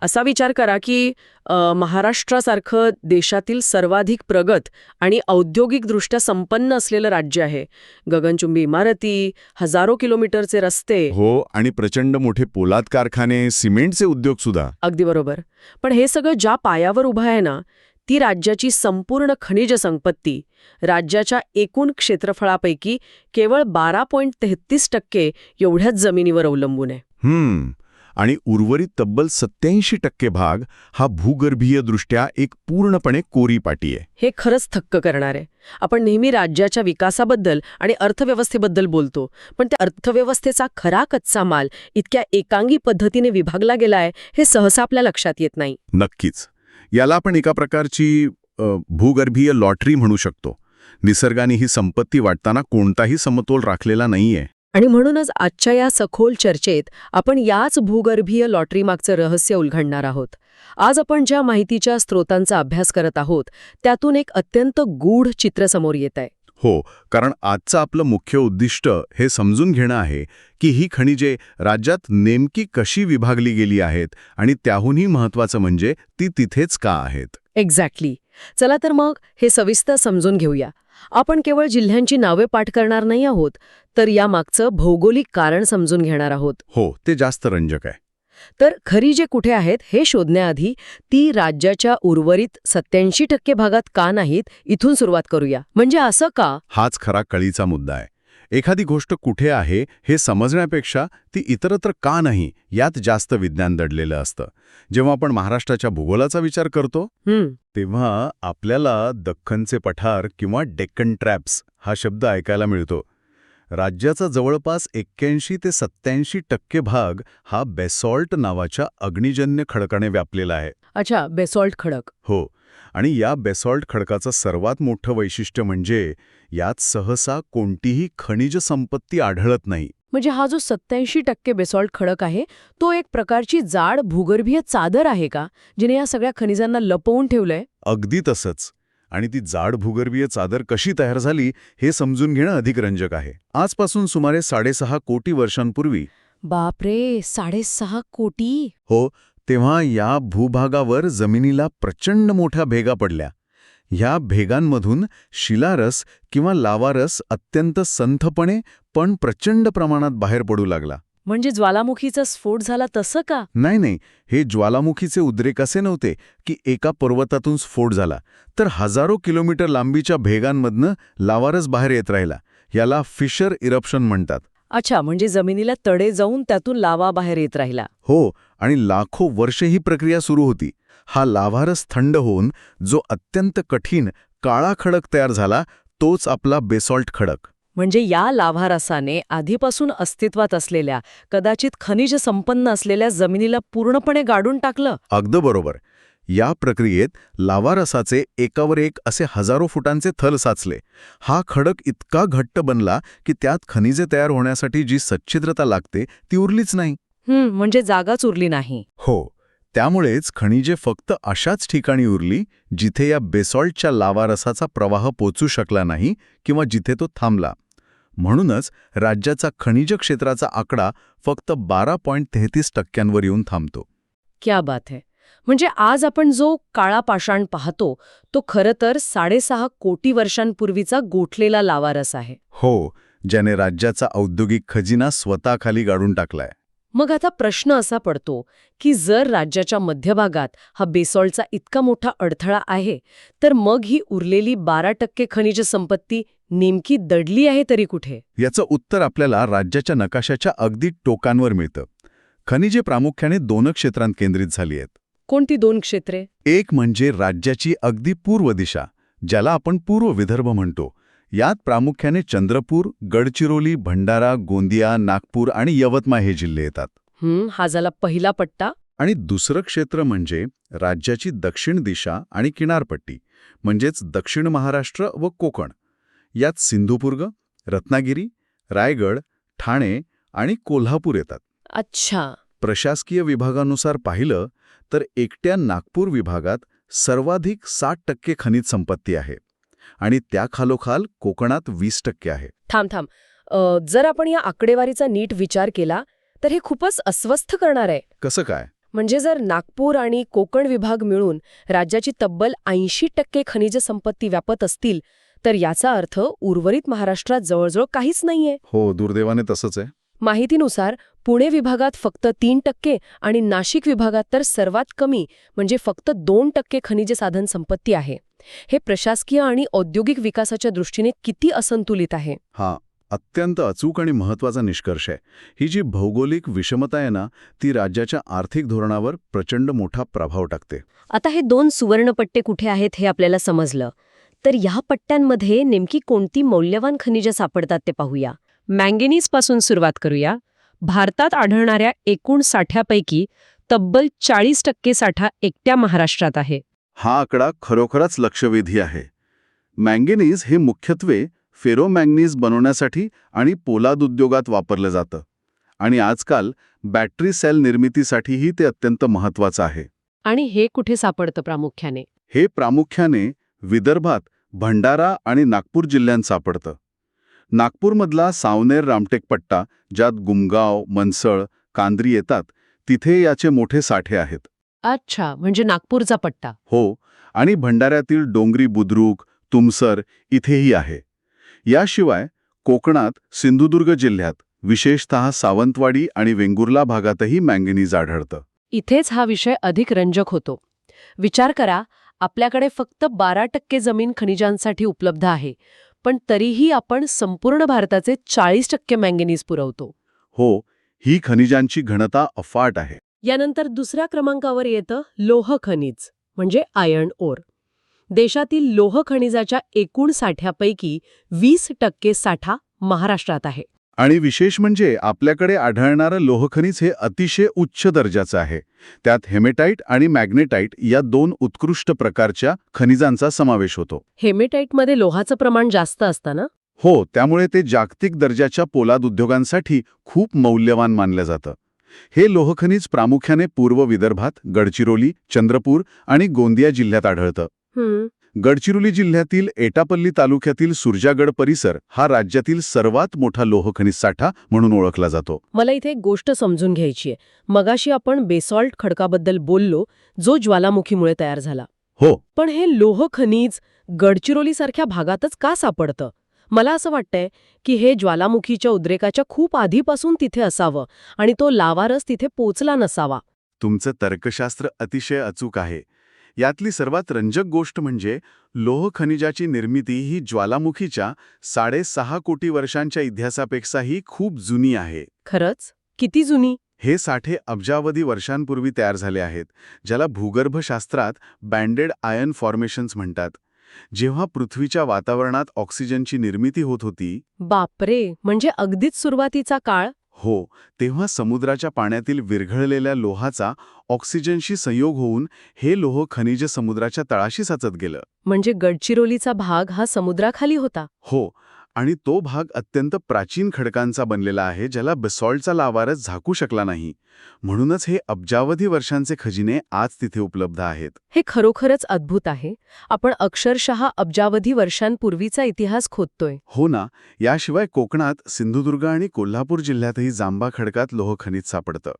असा विचार करा की महाराष्ट्रासारखं देशातील सर्वाधिक प्रगत आणि औद्योगिकदृष्ट्या संपन्न असलेलं राज्य आहे. गगनचुंबी इमारती, हजारो किलोमीटरचे रस्ते. हो, आणि प्रचंड मोठे पोलाद कारखाने, सिमेंटचे उद्योग सुद्धा. अगदी बरोबर. पण हे सगळं ज्या पायावर उभं आहे ना, ती राज्याची संपूर्ण खनिज संपत्ती राज्याच्या एकूण क्षेत्रफळापैकी केवळ 12.33% एवढ्याच जमिनीवर अवलंबून आहे. आणि उर्वरित तब्बल 87% भाग हा भूगर्भीय दृष्ट्या एक पूर्णपणे कोरी पाटी आहे. हे खरंच थक्क करणार आहे. आपण नेहमी राज्याच्या विकासाबद्दल आणि अर्थव्यवस्थेबद्दल बोलतो, पण त्या अर्थव्यवस्थेचा खरा कच्चा माल इतक्या एकांगी पद्धतीने विभागला गेलाय हे सहसा आपल्या लक्षात येत नाही. नक्कीच. याला आपण एका प्रकारची भूगर्भीय लॉटरी म्हणू शकतो. निसर्गाने ही संपत्ती वाटताना कोणताही समतोल राखलेला नाहीये. आणि म्हणूनच आजच्या या सखोल चर्चेत आपण याच भूगर्भीय लॉटरीमागचं रहस्य उलगडणार आहोत. आज आपण ज्या माहितीच्या स्रोतांचा अभ्यास करत आहोत त्यातून एक अत्यंत गूढ चित्र समोर येत आहे. हो, कारण आजचं आपलं मुख्य उद्दिष्ट हे समजून घेणं आहे की ही खनिजे राज्यात नेमकी कशी विभागली गेली आहेत आणि त्याहूनही महत्त्वाचं म्हणजे ती तिथेच का आहेत. एक्झॅक्टली. चला तर मग हे सविस्तर समजून घेऊया. आपण केवळ जिल्ह्यांची नावे पाठ करणार नाही आहोत, तर यामागचं भौगोलिक कारण समजून घेणार आहोत. हो, ते जास्त रंजक आहे. तर खनिजे कुठे आहेत हे शोधण्याआधी ती राज्याच्या उर्वरित 87% भागात का नाहीत इथून सुरुवात करूया. म्हणजे असं का? हाच खरा कळीचा मुद्दा आहे. एखादी गोष्ट कुठे आहे हे समजण्यापेक्षा ती इतरत्र का नाही यात जास्त विज्ञान दडलेलं असतं. जेव्हा आपण महाराष्ट्राच्या भूगोलाचा विचार करतो तेव्हा आपल्याला दख्खनचे पठार किंवा डेक्कन ट्रॅप्स हा शब्द ऐकायला मिळतो. राज्याचा जवळपास 81 ते 87% भाग हा बेसॉल्ट नावाच्या अग्निजन्य खडकाने व्यापलेला आहे. अच्छा, बेसॉल्ट खडक. हो, आणि या बेसॉल्ट खडकाचं सर्वात मोठं वैशिष्ट्य म्हणजे यात सहसा कोणतीही खनिज संपत्ती आढळत नाही. म्हणजे हा जो 87% बेसॉल्ट खडक आहे तो एक प्रकारची जाड भूगर्भीय चादर आहे का, जिने या सगळ्या खनिजांना लपवून ठेवलंय? अगदी तसंच. आणि ती जाड भूगर्भीय चादर कशी तयार झाली हे समजून घेणं अधिक रंजक आहे. आजपासून सुमारे 6.5 कोटी वर्षांपूर्वी. बापरे, 6.5 कोटी? हो, तेव्हा या भूभागावर जमिनीला प्रचंड मोठ्या भेगा पडल्या. ह्या भेगांमधून शिलारस किंवा लावारस अत्यंत संथपणे पण प्रचंड प्रमाणात बाहेर पडू लागला. म्हणजे ज्वालामुखीचा स्फोट झाला तसं का? नाही, हे ज्वालामुखीचे उद्रेक असे नव्हते की एका पर्वतातून स्फोट झाला, तर हजारो किलोमीटर लांबीच्या भेगांमधनं लावारस बाहेर येत राहिला. याला फिशर इरप्शन म्हणतात. अच्छा, म्हणजे जमिनीला तडे जाऊन त्यातून लावा बाहेर येत राहिला. हो, आणि लाखो वर्ष ही प्रक्रिया सुरू होती. हा लाव्हारस थंड होऊन जो अत्यंत कठीण काळा खडक तयार झाला तोच आपला बेसॉल्ट खडक. म्हणजे या लाव्हारसाने आधीपासून अस्तित्वात असलेल्या कदाचित खनिज संपन्न असलेल्या जमिनीला पूर्णपणे गाडून टाकलं. अगदी बरोबर. या प्रक्रियेत लाव्हारसाचे एकावर एक असे हजारो फुटांचे थल साचले. हा खडक इतका घट्ट बनला की त्यात खनिजे तयार होण्यासाठी जी सच्छिद्रता लागते ती उरलीच नाही. म्हणजे जागाच उरली नाही. हो, त्यामुळेच खनिजे फक्त अशाच ठिकाणी उरली जिथे या बेसॉल्टच्या लावारसाचा प्रवाह पोचू शकला नाही किंवा जिथे तो थांबला. म्हणूनच राज्याचा खनिज क्षेत्राचा आकडा फक्त 12.33% येऊन थांबतो. क्या बात है. म्हणजे आज आपण जो काळा पाषाण पाहतो तो खरं तर 6.5 कोटी वर्षांपूर्वीचा गोठलेला लावारस आहे. हो, ज्याने राज्याचा औद्योगिक खजिना स्वतःखाली गाडून टाकलाय. मग आता प्रश्न असा पडतो की जर राज्याच्या मध्यभागात हा बेसॉल्टचा इतका मोठा अडथळा आहे तर मग ही उरलेली 12% खनिज संपत्ती नेमकी दडली आहे तरी कुठे? याचं उत्तर आपल्याला राज्याच्या नकाशाच्या अगदी टोकांवर मिळतं. खनिजे प्रामुख्याने 2 क्षेत्रांत केंद्रित झाली आहेत. कोणती 2 क्षेत्रे? एक म्हणजे राज्याची अगदी पूर्व दिशा, ज्याला आपण पूर्व विदर्भ म्हणतो. यात प्रामुख्याने चंद्रपूर, गडचिरोली, भंडारा, गोंदिया, नागपूर आणि यवतमाळ हे जिल्हे येतात. हा झाला पहिला पट्टा. आणि दुसरं क्षेत्र म्हणजे राज्याची दक्षिण दिशा आणि किनारपट्टी, म्हणजेच दक्षिण महाराष्ट्र व कोकण. यात सिंधुदुर्ग, रत्नागिरी, रायगड, ठाणे आणि कोल्हापूर येतात. अच्छा. प्रशासकीय विभागानुसार पाहिलं तर एकट्या नागपूर विभागात सर्वाधिक 60% खनिज संपत्ती आहे आणि त्याखालोखाल कोकणात 20% आहे. थांब. जर आपण या आकडेवारीचा नीट विचार केला तर हे खूपच अस्वस्थ करणार आहे. कसं काय? म्हणजे जर नागपूर आणि कोकण विभाग मिळून राज्याची तब्बल 80% खनिज संपत्ती व्यापत असतील तर याचा अर्थ उर्वरित महाराष्ट्रात जवळजवळ काहीच नाहीये. हो, दुर्दैवाने तसंच आहे. माहितीनुसार पुणे विभागात फक्त 3% आणि नाशिक विभागात तर सर्वात कमी म्हणजे फक्त 2% खनिज साधन संपत्ती आहे. हे प्रशासकीय आणि औद्योगिक विकासाच्या दृष्टीने किती असंतुलित आहे. हा अत्यंत अचूक आणि महत्वाचा निष्कर्ष आहे. ही जी भौगोलिक विषमता आहे ना, ती राज्याच्या आर्थिक धोरणावर प्रचंड मोठा प्रभाव टाकते. आता हे 2 सुवर्णपट्टे कुठे आहेत हे आपल्याला समजलं. तर या पट्ट्यांमध्ये नेमकी कोणती मौल्यवान खनिजं सापडतात ते पाहूया. मँगेनीजपासून सुरुवात करूया. भारतात आढळणाऱ्या एकूण साठ्यापैकी तब्बल 40% साठा एकट्या महाराष्ट्रात आहे. हा आकडा खरोखरच लक्षवेधी आहे. मँगेनीज हे मुख्यत्वे फेरोमँगनीज बनवण्यासाठी आणि पोलाद उद्योगात वापरलं जातं आणि आजकाल बॅटरी सेल निर्मितीसाठीही ते अत्यंत महत्वाचं आहे. आणि हे कुठे सापडतं प्रामुख्याने? हे प्रामुख्याने विदर्भात भंडारा आणि नागपूर जिल्ह्यांत सापडतं. नागपूरमधला सावनेर रामटेक पट्टा, ज्यात गुमगाव, मनसळ, कांद्री येतात, तिथे याचे मोठे साठे आहेत. अच्छा, म्हणजे नागपूरचा पट्टा. हो, आणि भंडाऱ्यातील डोंगरी बुद्रुक, तुमसर इथेही आहे. याशिवाय कोकणात सिंधुदुर्ग जिल्ह्यात, विशेषतः सावंतवाडी आणि वेंगुर्ला भागातही मँगनीज आढळतं. इथेच हा विषय अधिक रंजक होतो. विचार करा, आपल्याकडे फक्त 12% जमीन खनिजांसाठी उपलब्ध आहे, पण तरीही आपण संपूर्ण भारताचे 40% मँगनीज पुरवतो. हो, ही खनिजांची घनता अफाट आहे. यानंतर दुसऱ्या क्रमांकावर येतं लोह खनिज, म्हणजे आयर्न ओर. देशातील लोह खनिजाच्या एकूण साठ्यापैकी 20% साठा महाराष्ट्रात आहे. आणि विशेष म्हणजे आपल्याकडे आढळणारं लोहखनिज हे अतिशय उच्च दर्जाचं आहे. त्यात हेमेटाईट आणि मॅग्नेटाईट या 2 उत्कृष्ट प्रकारच्या खनिजांचा समावेश होतो. हेमेटाईटमध्ये लोहाचं प्रमाण जास्त असतं ना? हो, त्यामुळे ते जागतिक दर्जाच्या पोलाद उद्योगांसाठी खूप मौल्यवान मानलं जातं. हे लोहखनिज प्रामुख्याने पूर्व विदर्भात, गडचिरोली, चंद्रपूर आणि गोंदिया जिल्ह्यात आढळतं. गडचिरोली जिल्ह्यातील एटापल्ली तालुक्यातील सुरजागड परिसर हा राज्यातील सर्वात मोठा लोहखनिज साठा म्हणून ओळखला जातो. मला इथे एक गोष्ट समजून घ्यायची आहे. मगाशी आपण बेसॉल्ट खडकाबद्दल बोललो, जो ज्वालामुखीमुळे तयार झाला. हो, पण हे लोह खनिज गडचिरोलीसारख्या भागातच का सापडतं? मला असं वाटतंय की हे ज्वालामुखीच्या उद्रेकाच्या खूप आधीपासून तिथे असावं आणि तो लावारस तिथे पोचला नसावा. तुमचं तर्कशास्त्र अतिशय अचूक आहे. यातली सर्वात रंजक गोष्ट म्हणजे लोह खनिजाची निर्मिती ही ज्वालामुखीच्या 6.5 कोटी वर्षांच्या इतिहासापेक्षाही खूप जुनी आहे. खरंच? किती जुनी? हे साठे अब्जावधी वर्षांपूर्वी तयार झाले आहेत, ज्याला भूगर्भशास्त्रात बँडेड आयर्न फॉर्मेशन्स म्हणतात. जेव्हा पृथ्वीच्या वातावरणात ऑक्सिजनची निर्मिती होत होती, बापरे, म्हणजे अगदीच सुरुवातीचा काळ. हो, तेव्हा समुद्राच्या पाण्यातील विरघळलेल्या लोहाचा ऑक्सिजनशी संयोग होऊन हे लोह खनिज समुद्राच्या तळाशी साचत गेलं. म्हणजे गडचिरोलीचा भाग हा समुद्राखाली होता. हो, आणि तो भाग अत्यंत प्राचीन खडकांचा बनलेला आहे, ज्याला बेसॉल्टचा लावारस झाकू शकला नाही. म्हणूनच हे अब्जावधी वर्षांचे खजिने आज तिथे उपलब्ध आहेत. हे खरोखरच अद्भुत आहे. आपण अक्षरशः अब्जावधी वर्षांपूर्वीचा इतिहास खोदतोय. हो ना. याशिवाय कोकणात सिंधुदुर्ग आणि कोल्हापूर जिल्ह्यातही जांबा खडकात लोह खनिज सापडतं.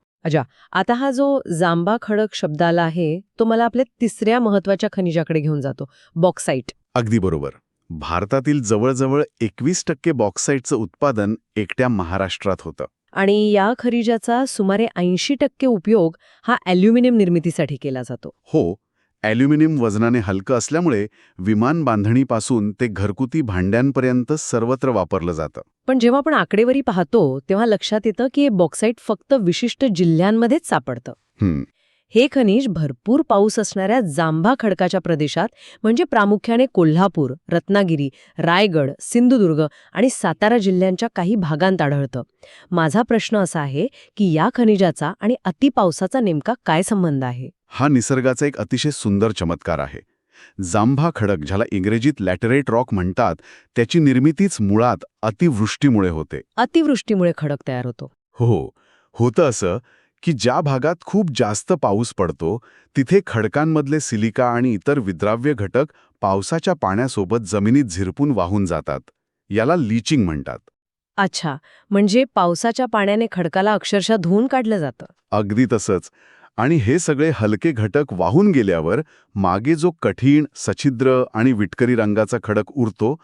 आता हा जो जांबा खडक शब्द आला आहे, तो मला आपल्या तिसऱ्या महत्वाच्या खनिजाकडे घेऊन जातो, बॉक्साईट. अगदी बरोबर. भारतातील जवळजवळ 21% बॉक्साईटचं उत्पादन एकट्या महाराष्ट्रात होतं. आणि या खनिजाचा सुमारे 80% उपयोग हा ॲल्युमिनियम निर्मितीसाठी केला जातो. हो, ॲल्युमिनियम वजनाने हलकं असल्यामुळे विमान बांधणीपासून ते घरगुती भांड्यांपर्यंत सर्वत्र वापरलं जातं. पण जेव्हा आपण आकडेवारी पाहतो तेव्हा लक्षात येतं की हे बॉक्साईट फक्त विशिष्ट जिल्ह्यांमध्येच सापडतं. हे खनिज भरपूर पाऊस असणाऱ्या जांभा खडकाच्या प्रदेशात म्हणजे प्रामुख्याने कोल्हापूर, रत्नागिरी, रायगड, सिंधुदुर्ग आणि सातारा जिल्ह्यांच्या काही भागांत आढळतं. माझा प्रश्न असा आहे की या खनिजाचा आणि अतिपावसाचा नेमका काय संबंध आहे? हा निसर्गाचा एक अतिशय सुंदर चमत्कार आहे. जांभा खडक, ज्याला इंग्रजीत लॅटरेट रॉक म्हणतात, त्याची निर्मितीच मुळात अतिवृष्टीमुळे होते. अतिवृष्टीमुळे खडक तयार होतो. हो, होतं असं की ज्या भागात खूप जास्त पाऊस पडतो तिथे खडकांमधले सिलिका आणि इतर विद्राव्य घटक पावसाच्या पाण्यासोबत जमिनीत झिरपून वाहून जातात. याला लीचिंग म्हणतात. अच्छा, म्हणजे पावसाच्या पाण्याने खडकाला अक्षरशः धुवून काढलं जातं. अगदी तसंच. आणि हे सगळे हलके घटक वाहून गेल्यावर मागे जो कठीण, सछिद्र आणि विटकरी रंगाचा खडक उरतो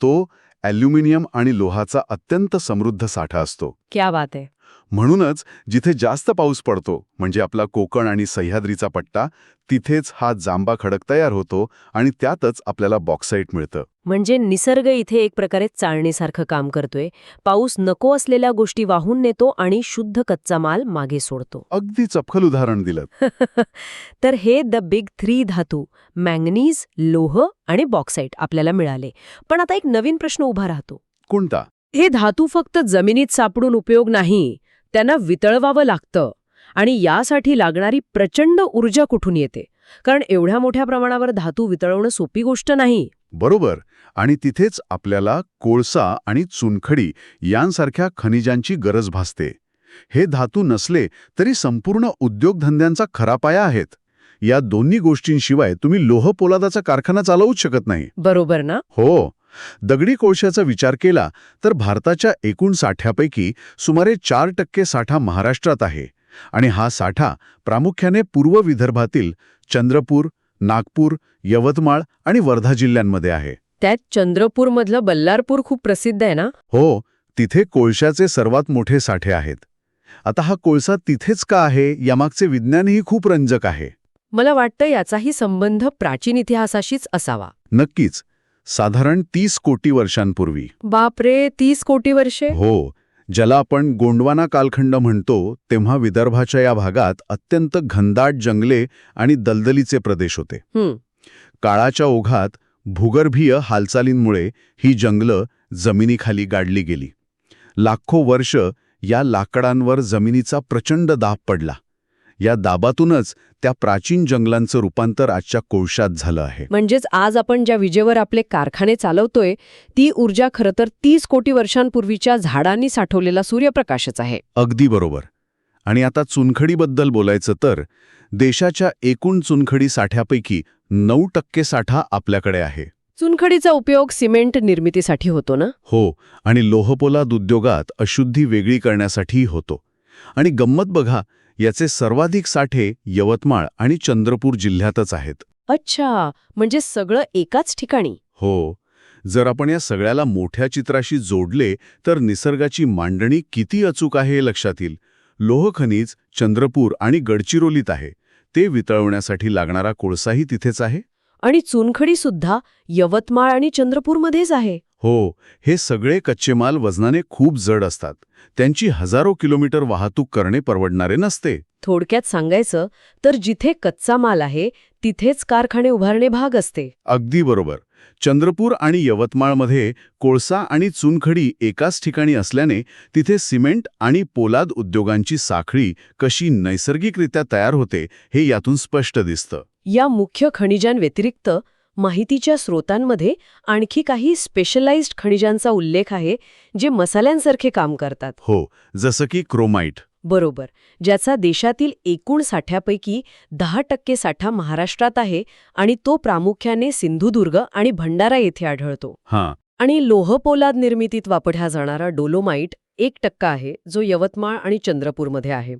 तो ॲल्युमिनियम आणि लोहाचा अत्यंत समृद्ध साठा असतो. क्या बात आहे. म्हणूनच जिथे जास्त पाऊस पडतो म्हणजे आपला कोकण आणि सह्याद्रीचा पट्टा, तिथेच हा जांबा खडक तयार होतो आणि त्यातच आपल्याला बॉक्साईट मिळतं. म्हणजे निसर्ग इथे एक प्रकारे चाळणीसारखं काम करतोय. पाऊस नको असलेल्या गोष्टी वाहून नेतो आणि शुद्ध कच्चा माल मागे सोडतो. अगदी चपखल उदाहरण दिलं. तर हे द बिग 3 धातू मॅंगनीज, लोह आणि बॉक्साईट आपल्याला मिळाले. पण आता एक नवीन प्रश्न उभा राहतो. कोणता? हे धातू फक्त जमिनीत सापडून उपयोग नाही, त्यांना वितळवावं लागतं. आणि यासाठी लागणारी प्रचंड ऊर्जा कुठून येते? कारण एवढ्या मोठ्या प्रमाणावर धातू वितळवणं सोपी गोष्ट नाही. बरोबर. आणि तिथेच आपल्याला कोळसा आणि चुनखडी यांसारख्या खनिजांची गरज भासते. हे धातू नसले तरी संपूर्ण उद्योगधंद्यांचा खरा पाया आहेत. या दोन्ही गोष्टींशिवाय तुम्ही लोह पोलादाचा कारखाना चालवूच शकत नाही. बरोबर ना? हो. दगडी कोळशाचा विचार केला तर भारताच्या एकूण साठ्यापैकी सुमारे 4% साठा महाराष्ट्रात आहे. आणि हा साठा प्रामुख्याने पूर्व विदर्भातील चंद्रपूर, नागपूर, यवतमाळ आणि वर्धा जिल्ह्यांमध्ये आहे. त्यात चंद्रपूरमधलं बल्लारपूर खूप प्रसिद्ध आहे ना? हो, तिथे कोळशाचे सर्वात मोठे साठे आहेत. आता हा कोळसा तिथेच का आहे यामागचे विज्ञानही खूप रंजक आहे. मला वाटतं याचाही संबंध प्राचीन इतिहासाशीच असावा. नक्कीच. साधारण 30 कोटी वर्षांपूर्वी. बापरे, 30 कोटी वर्षे? हो, ज्याला आपण गोंडवाना कालखंड म्हणतो, तेव्हा विदर्भाच्या या भागात अत्यंत घनदाट जंगले आणि दलदलीचे प्रदेश होते. काळाच्या ओघात भूगर्भीय हालचालींमुळे ही जंगलं जमिनीखाली गाडली गेली. लाखो वर्ष या लाकडांवर जमिनीचा प्रचंड दाब पडला. या दाबातूनच त्या प्राचीन जंगलांचं रूपांतर आजच्या कोळशात झालं आहे. म्हणजेच आज आपण ज्या विजेवर आपले कारखाने चालवतोय ती ऊर्जा खरं तर 30 कोटी वर्षांपूर्वीच्या झाडांनी साठवलेला सूर्यप्रकाशच आहे. अगदी बरोबर. आणि आता चुनखडीबद्दल बोलायचं तर देशाच्या एकूण चुनखडी साठ्यापैकी 9% साठा आपल्याकडे आहे. चुनखडीचा उपयोग सिमेंट निर्मितीसाठी होतो ना? हो, आणि लोहपोलाद उद्योगात अशुद्धी वेगळी करण्यासाठीही होतो. आणि गंमत बघा, याचे सर्वाधिक साठे यवतमाळ आणि चंद्रपूर जिल्ह्यातच आहेत. अच्छा, म्हणजे सगळं एकाच ठिकाणी? हो. जर आपण या सगळ्याला मोठ्या चित्राशी जोडले तर निसर्गाची मांडणी किती अचूक आहे हे लक्षात येईल. लोह खनिज चंद्रपूर आणि गडचिरोलीत आहे. ते वितळवण्यासाठी लागणारा कोळसाही तिथेच आहे. आणि चुनखडी सुद्धा यवतमाळ आणि चंद्रपूरमध्येच आहे. हो, हे सगळे कच्चे माल वजनाने खूप जड असतात. त्यांची हजारो किलोमीटर वाहतूक करणे परवडणारे नसते. थोडक्यात सांगायचं तर जिथे कच्चा माल आहे तिथेच कारखाने उभारणे भाग असते. अगदी बरोबर. चंद्रपूर आणि यवतमाळमध्ये कोळसा आणि चुनखडी एकाच ठिकाणी असल्याने तिथे सिमेंट आणि पोलाद उद्योगांची साखळी कशी नैसर्गिकरित्या तयार होते हे यातून स्पष्ट दिसतं. या मुख्य खनिजांव्यतिरिक्त माहितीच्या स्रोतांमध्ये आणखी काही स्पेशलाइज्ड खनिजांचा उल्लेख आहे जे मसाल्यांसारखे काम करतात. हो, जसं की क्रोमाइट. बरोबर, ज्याचा देशातील एकूण साठ्यापैकी 10% साठा महाराष्ट्रात आहे आणि तो प्रामुख्याने सिंधुदुर्ग आणि भंडारा येथे आढळतो. हां. आणि लोहपोलाद निर्मितीत वापरला जाणारा डोलोमाइट 1% आहे, जो यवतमाळ आणि चंद्रपूरमध्ये आहे.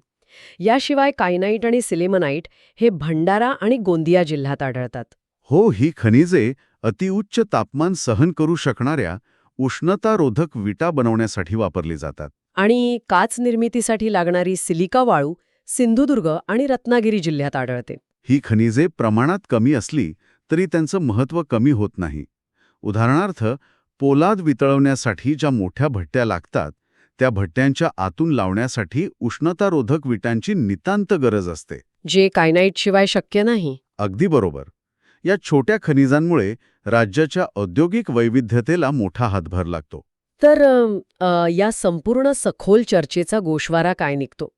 याशिवाय कायनाईट आणि सिलेमनाईट हे भंडारा आणि गोंदिया जिल्ह्यात आढळतात. हो, ही खनिजे अतिउच्च तापमान सहन करू शकणाऱ्या उष्णतारोधक विटा बनवण्यासाठी वापरली जातात. आणि काच निर्मितीसाठी लागणारी सिलिका वाळू सिंधुदुर्ग आणि रत्नागिरी जिल्ह्यात आढळते. ही खनिजे प्रमाणात कमी असली तरी त्यांचं महत्त्व कमी होत नाही. उदाहरणार्थ, पोलाद वितळवण्यासाठी ज्या मोठ्या भट्ट्या लागतात त्या भट्ट्यांच्या आतून लावण्यासाठी उष्णतारोधक विटांची नितांत गरज असते, जे कायनाईटशिवाय शक्य नाही. अगदी बरोबर. या छोट्या खनिजांमुळे राज्याच्या औद्योगिक वैविध्यतेला मोठा हातभार लागतो. तर या संपूर्ण सखोल चर्चेचा गोषवारा काय निघतो?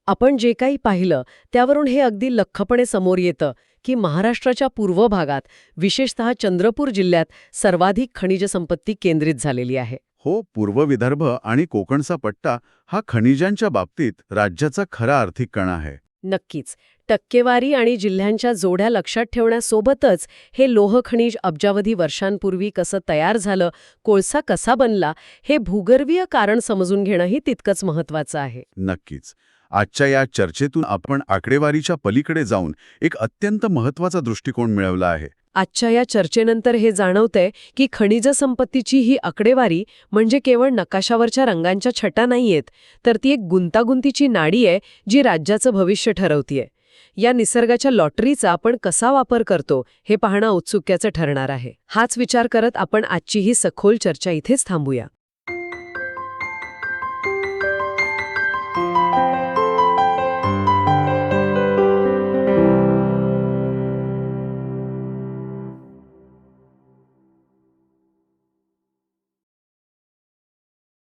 आपण जे काही पाहिलं त्यावरून हे अगदी लख्खपणे समोर येतं की महाराष्ट्राच्या पूर्व भागात, विशेषतः चंद्रपूर जिल्ह्यात सर्वाधिक खनिज संपत्ती केंद्रित झालेली आहे. हो, पूर्व विदर्भ आणि कोकणचा पट्टा हा खनिजांच्या बाबतीत राज्याचा खरा आर्थिक कणा आहे. नक्कीच. टक्केवारी आणि जिल्ह्यांच्या जोड्या लक्षात ठेवण्यासोबतच हे लोह खनिज अब्जावधी वर्षांपूर्वी कसं तयार झालं, कोळसा कसा बनला, हे भूगर्भीय कारण समजून घेणंही तितकंच महत्त्वाचं आहे. नक्कीच. आजच्या या चर्चेतून आपण आकडेवारीच्या पलीकडे जाऊन एक अत्यंत महत्त्वाचा दृष्टिकोन मिळवला आहे. आजच्या या चर्चेनंतर हे जाणवतंय की खनिज संपत्तीची ही आकडेवारी म्हणजे केवळ नकाशावरच्या रंगांच्या छटा नाहीयेत, तर ती एक गुंतागुंतीची नाडी आहे जी राज्याचं भविष्य ठरवतीये. या निसर्गाच्या लॉटरीचा आपण कसा वापर करतो हे पाहणं औत्सुक्याचं ठरणार आहे. हाच विचार करत आपण आजची ही सखोल चर्चा इथेच थांबूया.